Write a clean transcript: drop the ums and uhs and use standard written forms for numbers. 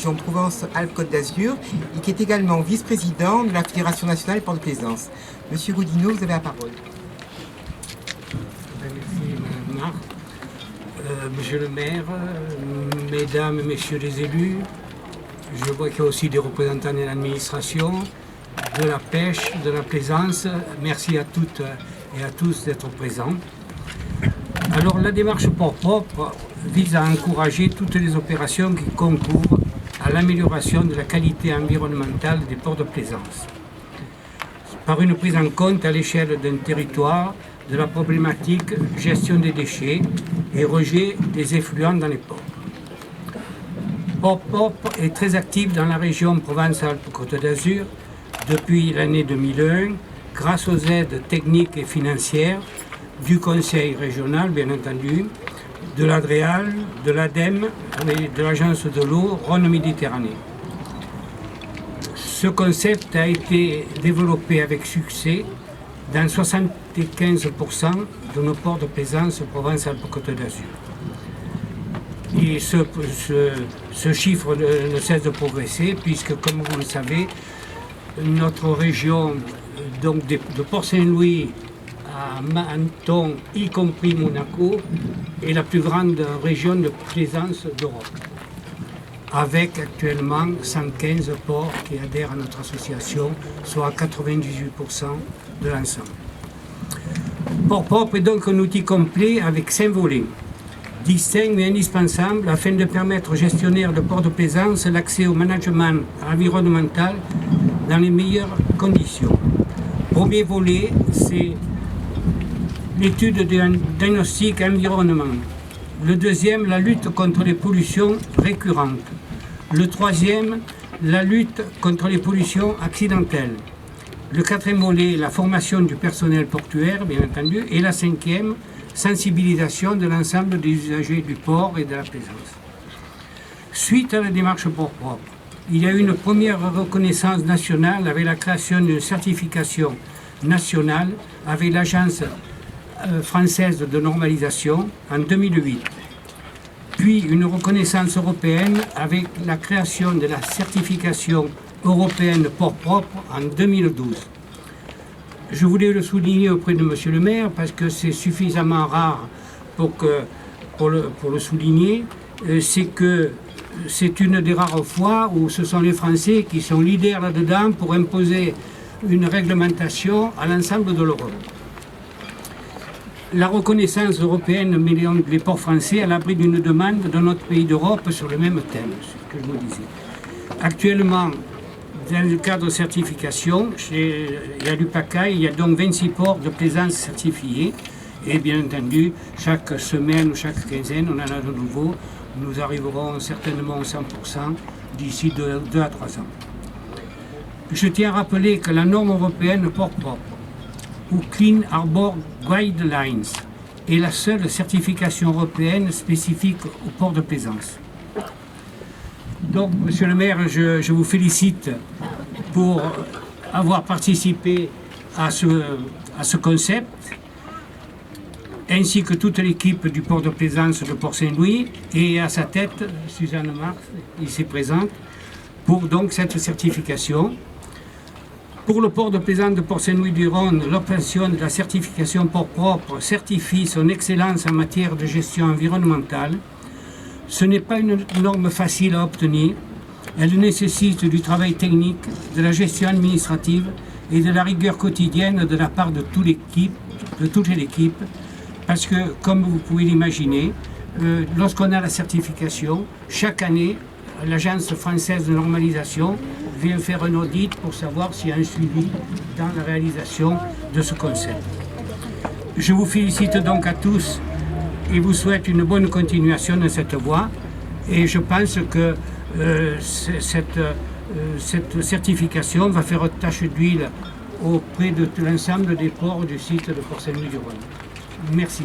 Provence-Alpes-Côte d'Azur et qui est également vice-président de la Fédération nationale Port de Plaisance. Monsieur Godineau, vous avez la parole. Merci Madame Marc. Monsieur le maire, mesdames et messieurs les élus, je vois qu'il y a aussi des représentants de l'administration, de la pêche, de la plaisance. Merci à toutes et à tous d'être présents. Alors la démarche Port Propre vise à encourager toutes les opérations qui concourent à l'amélioration de la qualité environnementale des ports de plaisance, par une prise en compte à l'échelle d'un territoire de la problématique gestion des déchets et rejet des effluents dans les ports. Port Propre est très actif dans la région Provence-Alpes-Côte d'Azur depuis l'année 2001, grâce aux aides techniques et financières du Conseil régional, bien entendu, de l'ADREAL, de l'ADEME et de l'Agence de l'eau Rhône-Méditerranée. Ce concept a été développé avec succès dans 75% de nos ports de plaisance Provence-Alpes-Côte d'Azur. Et ce chiffre ne cesse de progresser puisque, comme vous le savez, notre région donc de Port-Saint-Louis à Menton, y compris Monaco, est la plus grande région de plaisance d'Europe, avec actuellement 115 ports qui adhèrent à notre association, soit 98% de l'ensemble. Port Propre est donc un outil complet avec 5 volets, distincts mais indispensables afin de permettre aux gestionnaires de ports de plaisance l'accès au management environnemental dans les meilleures conditions. Premier volet, c'est l'étude d'un diagnostic environnement. Le deuxième, la lutte contre les pollutions récurrentes. Le troisième, la lutte contre les pollutions accidentelles. Le quatrième volet, la formation du personnel portuaire, bien entendu. Et la cinquième, sensibilisation de l'ensemble des usagers du port et de la plaisance. Suite à la démarche Port Propre, il y a eu une première reconnaissance nationale avec la création d'une certification nationale avec l'Agence française de normalisation en 2008, puis une reconnaissance européenne avec la création de la certification européenne Port Propre en 2012. Je voulais le souligner auprès de Monsieur le maire parce que c'est suffisamment rare pour le souligner, c'est que c'est une des rares fois où ce sont les Français qui sont leaders là-dedans pour imposer une réglementation à l'ensemble de l'Europe. La reconnaissance européenne met les ports français à l'abri d'une demande de notre pays d'Europe sur le même thème, ce que je vous disais. Actuellement, dans le cadre de certification, il y a l'UPACAI, il y a donc 26 ports de plaisance certifiés. Et bien entendu, chaque semaine ou chaque quinzaine, on en a de nouveaux. Nous arriverons certainement au 100% d'ici 2 à 3 ans. Je tiens à rappeler que la norme européenne Port Propre, ou Clean Harbour Guidelines, est la seule certification européenne spécifique au port de plaisance. Donc, Monsieur le maire, je vous félicite pour avoir participé à ce concept, ainsi que toute l'équipe du port de plaisance de Port-Saint-Louis, et à sa tête, Suzanne Marx, ici présente, pour donc cette certification. Pour le port de plaisance de Port-Saint-Louis-du-Rhône, l'obtention de la certification Port Propre certifie son excellence en matière de gestion environnementale. Ce n'est pas une norme facile à obtenir. Elle nécessite du travail technique, de la gestion administrative et de la rigueur quotidienne de la part de toute l'équipe. Parce que, comme vous pouvez l'imaginer, lorsqu'on a la certification, chaque année, l'Agence française de normalisation vient faire un audit pour savoir s'il y a un suivi dans la réalisation de ce concept. Je vous félicite donc à tous et vous souhaite une bonne continuation dans cette voie. Et je pense que cette certification va faire tache d'huile auprès de l'ensemble des ports du site de Port-Saint-Louis-du-Rhône. Merci.